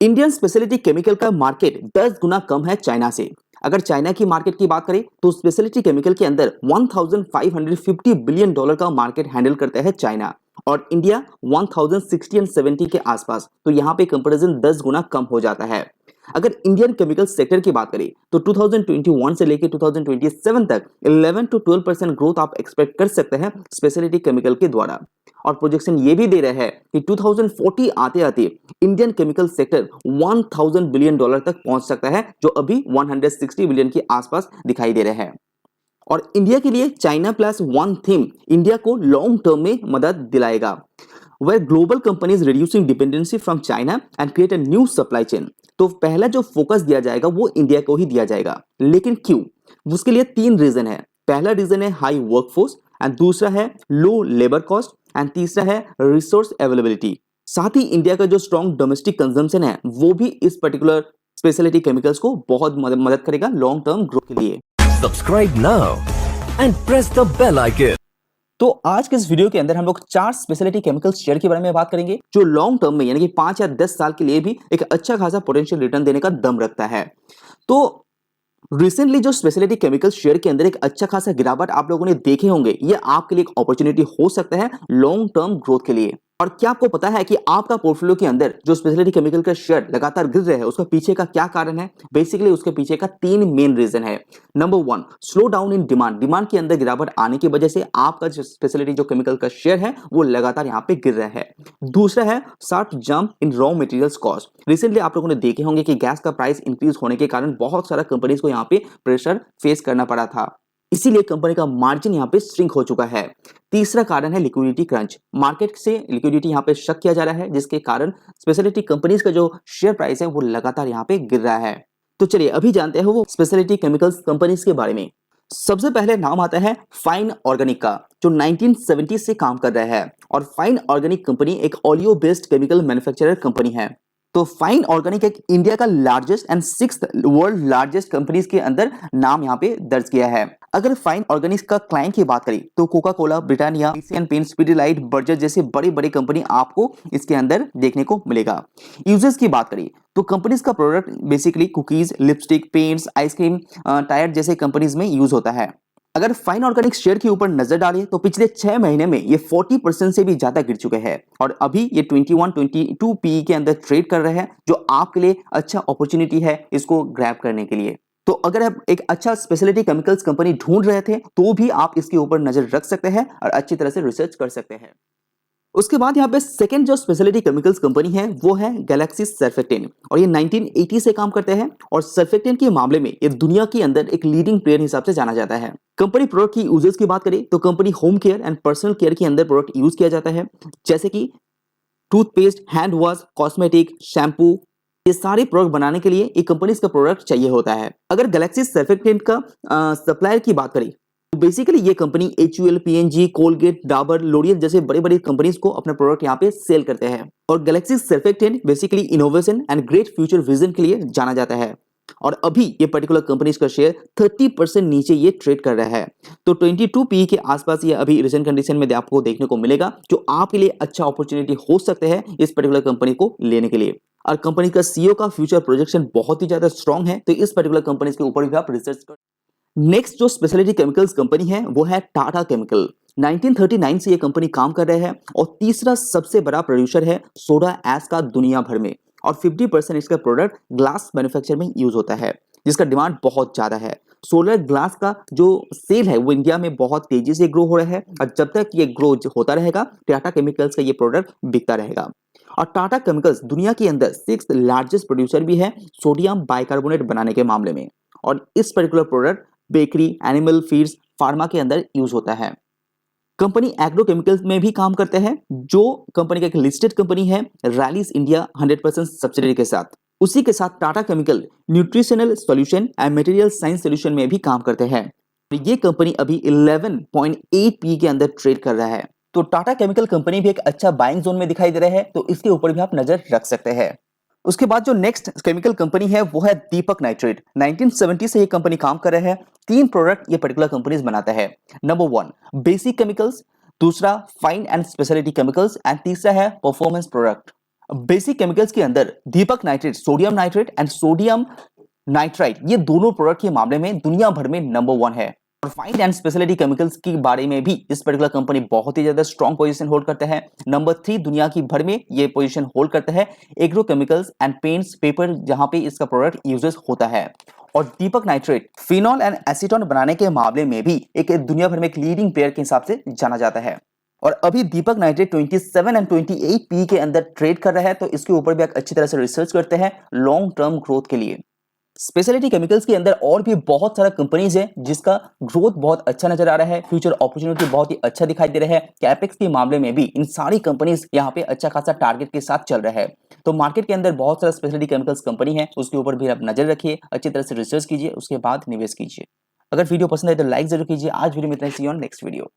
Indian speciality chemical का market 10 गुना कम है China से। अगर चाइना की मार्केट की बात करें तो स्पेशलिटी केमिकल के अंदर 1550 बिलियन डॉलर का मार्केट हैंडल करता है चाइना और इंडिया 1060 एंड 70 के आसपास। तो यहाँ पे कंपैरिजन 10 गुना कम हो जाता है। अगर इंडियन केमिकल सेक्टर की बात करें तो 2021 से लेकर 2027 तक 11 to 12% ग्रोथ आप एक्सपेक्ट कर सकते हैं स्पेशलिटी केमिकल के द्वारा। और प्रोजेक्शन ये भी दे रहे हैं कि 2040 आते आते Indian chemical sector 1000 billion dollar तक पहुंच सकता है, जो अभी 160 बिलियन के आसपास दिखाई दे रहे हैं। और इंडिया के लिए China plus one theme India को लॉन्ग टर्म में मदद दिलाएगा। Where global companies reducing dependency from China and create a new supply chain। तो पहला जो फोकस दिया जाएगा वो इंडिया को ही दिया जाएगा। लेकिन क्यों? उसके लिए 3 रीजन है। पहला रीजन है हाई वर्कफोर्स एंड दूसरा है लो लेबर कॉस्ट एंड तीसरा है रिसोर्स अवेलेबिलिटी। साथ ही इंडिया का जो स्ट्रॉन्ग डोमेस्टिक कंजम्पशन है वो भी इस पर्टिकुलर स्पेशलिटी केमिकल्स को बहुत मदद करेगा लॉन्ग टर्म ग्रोथ के लिए। Subscribe now and press the bell icon। तो आज के इस वीडियो के अंदर हम लोग 4 स्पेशलिटी केमिकल शेयर के बारे में बात करेंगे जो लॉन्ग टर्म में यानी कि 5 या 10 साल के लिए भी एक अच्छा खासा पोटेंशियल रिटर्न देने का दम रखता है। तो रिसेंटली जो स्पेशलिटी केमिकल शेयर के अंदर एक अच्छा खासा गिरावट आप लोगों ने देखे होंगे, ये आपके लिए एक अपॉर्चुनिटी हो सकता है लॉन्ग टर्म ग्रोथ के लिए। और क्या आपको पता है कि आपका पोर्टफोलियो के अंदर जो स्पेशलिटी केमिकल का शेयर लगातार गिर रहे हैं उसका पीछे का क्या कारण है? बेसिकली उसके पीछे का 3 मेन रीजन है। Number 1, slow down in demand. Demand के अंदर गिरावट आने की वजह से आपका जो स्पेशलिटी जो केमिकल का शेयर है वो लगातार यहाँ पे गिर रहा है। दूसरा है sharp jump in raw materials cost. Recently आप लोगों ने देखे होंगे कि गैस का प्राइस इंक्रीज होने के कारण बहुत सारा कंपनीज को यहाँ पे प्रेशर फेस करना पड़ा था, इसीलिए कंपनी का मार्जिन यहाँ पे श्रिंक हो चुका है। तीसरा कारण है लिक्विडिटी क्रंच। मार्केट से लिक्विडिटी यहाँ पे शक किया जा रहा है जिसके कारण स्पेशलिटी कंपनीज का जो शेयर प्राइस है वो लगातार यहाँ पे गिर रहा है। तो चलिए अभी जानते हैं वो स्पेशलिटी केमिकल्स कंपनीज के बारे में। सबसे पहले नाम आता है फाइन ऑर्गेनिक का, जो 1970 से काम कर रहा है। और फाइन ऑर्गेनिक कंपनी एक ऑलियो बेस्ड केमिकल मैन्युफैक्चरर कंपनी है। तो फाइन ऑर्गेनिक एक इंडिया का largest and 6th world largest companies के अंदर नाम यहाँ पे दर्ज किया है। अगर फाइन ऑर्गेनिक का क्लाइंट की बात करें तो Coca Cola, Britannia, Asian paints, Pidilite, Berger जैसे बड़े बड़े कंपनी आपको इसके अंदर देखने को मिलेगा। यूजर्स की बात करें तो कंपनीज का product basically cookies, lipstick, paints, ice cream, tyre जैसे कंपनीज में यूज होता है। अगर फाइन ऑर्गेनिक शेयर के ऊपर नजर डालें तो पिछले 6 महीने में ये 40% से भी ज्यादा गिर चुके हैं और अभी ये 21-22 पीई के अंदर ट्रेड कर रहे हैं, जो आपके लिए अच्छा अपॉर्चुनिटी है इसको ग्रैब करने के लिए। तो अगर आप एक अच्छा स्पेशलिटी केमिकल्स कंपनी ढूंढ रहे थे तो भी आप इसके ऊपर नजर रख सकते हैं और अच्छी तरह से रिसर्च कर सकते हैं। उसके बाद यहाँ पे सेकंड जो स्पेशलिटी केमिकल्स कंपनी है वो है गैलेक्सी सर्फेक्टेंट और ये 1980 से काम करते हैं और सर्फेक्टेंट के मामले में ये दुनिया के अंदर एक लीडिंग प्लेयर हिसाब से जाना जाता है। कंपनी प्रोडक्ट की यूजेस की बात करें तो company home care and personal care के अंदर प्रोडक्ट यूज किया जाता है, जैसे कि toothpaste, hand wash, cosmetic, shampoo, ये सारे प्रोडक्ट बनाने के लिए एक कंपनी का प्रोडक्ट चाहिए होता है। अगर गैलेक्सी सर्फेक्टेंट का सप्लायर की बात करें तो बेसिकली ये company HUL, PNG, Colgate, Dabur, L'Oreal जैसे बड़े बड़े कंपनीज को अपने प्रोडक्ट यहाँ पे सेल करते हैं। और Galaxy surfactant basically innovation and great future vision के लिए जाना जाता है और अभी ये पर्टिकुलर कंपनीज का शेयर 30% नीचे ये ट्रेड कर रहा है। तो 22 पी के आसपास ये अभी रिसेंट कंडीशन में आपको देखने को मिलेगा, जो आपके लिए अच्छा अपॉर्चुनिटी हो सकते हैं इस पर्टिकुलर कंपनी को लेने के लिए। और कंपनी का CEO का फ्यूचर प्रोजेक्शन बहुत ही ज्यादा स्ट्रॉन्ग है, तो इस पर्टिकुलर कंपनीज के ऊपर भी आप रिसर्च कर। नेक्स्ट जो स्पेशलिटी केमिकल्स कंपनी है वो है टाटा केमिकल। 1939 से ये कंपनी काम कर रहे हैं और तीसरा सबसे बड़ा प्रोड्यूसर है सोडा ऐश का दुनिया भर में और 50% इसका प्रोडक्ट ग्लास मैन्युफैक्चर में यूज होता है, जिसका डिमांड बहुत ज्यादा है। सोलर ग्लास का जो सेल है वो इंडिया में बहुत तेजी से ग्रो हो रहा है और जब तक ये ग्रो होता रहेगा टाटा केमिकल्स का ये प्रोडक्ट बिकता रहेगा। और टाटा केमिकल्स दुनिया के अंदर 6th लार्जेस्ट प्रोड्यूसर भी है सोडियम बाइकार्बोनेट बनाने के मामले में और इस particular product bakery, animal feeds, pharma के अंदर यूज होता है। कंपनी एग्रोकेमिकल्स में भी काम करते हैं, जो कंपनी का एक लिस्टेड कंपनी है रैलीज इंडिया 100% सब्सिडरी के साथ। उसी के साथ Tata chemical nutritional solution and material science solution में भी काम करते हैं। ये कंपनी अभी 11.8 पी के अंदर ट्रेड कर रहा है। तो टाटा केमिकल कंपनी भी एक अच्छा बाइंग जोन में दिखाई दे रहा है, तो इसके ऊपर भी आप नजर रख सकते हैं। उसके बाद जो नेक्स्ट केमिकल कंपनी है वो है दीपक नाइट्रेट। 1970 से ये कंपनी काम कर रहे हैं। 3 प्रोडक्ट ये पर्टिकुलर कंपनीज बनाता है। नंबर 1 बेसिक केमिकल्स, दूसरा fine and speciality chemicals and तीसरा है परफॉर्मेंस प्रोडक्ट। बेसिक केमिकल्स के अंदर Deepak nitrate, sodium nitrate and sodium nitrite, ये दोनों प्रोडक्ट के मामले में दुनिया भर में नंबर 1 है। और फाइन एंड स्पेशलिटी केमिकल्स के बारे में भी इस पर्टिकुलर कंपनी बहुत ही ज्यादा स्ट्रॉन्ग पोजीशन होल्ड करता है। नंबर 3 दुनिया की भर में ये पोजीशन होल्ड करता है agro chemicals and paints paper, जहां पे इसका प्रोडक्ट यूजेस होता है। और दीपक नाइट्रेट फिनॉल एंड एसीटोन बनाने के मामले में भी एक दुनिया भर में एक लीडिंग प्लेयर के हिसाब से जाना जाता है। और अभी दीपक नाइट्रेट 27 एंड 28 पी के अंदर ट्रेड कर रहा है, तो इसके ऊपर भी आप अच्छी तरह से रिसर्च करते हैं लॉन्ग टर्म ग्रोथ के लिए। स्पेशलिटी केमिकल्स के अंदर और भी बहुत सारा कंपनीज है जिसका ग्रोथ बहुत अच्छा नजर आ रहा है, फ्यूचर अपॉर्चुनिटी बहुत ही अच्छा दिखाई दे रहा है। कैपेक्स के मामले में भी इन सारी कंपनीज यहाँ पे अच्छा खासा टारगेट के साथ चल रहा है। तो मार्केट के अंदर बहुत सारा स्पेशलिटी केमिकल्स कंपनी है, उसके ऊपर भी आप नजर रखिए, अच्छी तरह से रिसर्च कीजिए, उसके बाद निवेश कीजिए। अगर वीडियो पसंद आए तो लाइक जरूर कीजिए। आज वीडियो में इतना ही, सी यू ऑन नेक्स्ट वीडियो।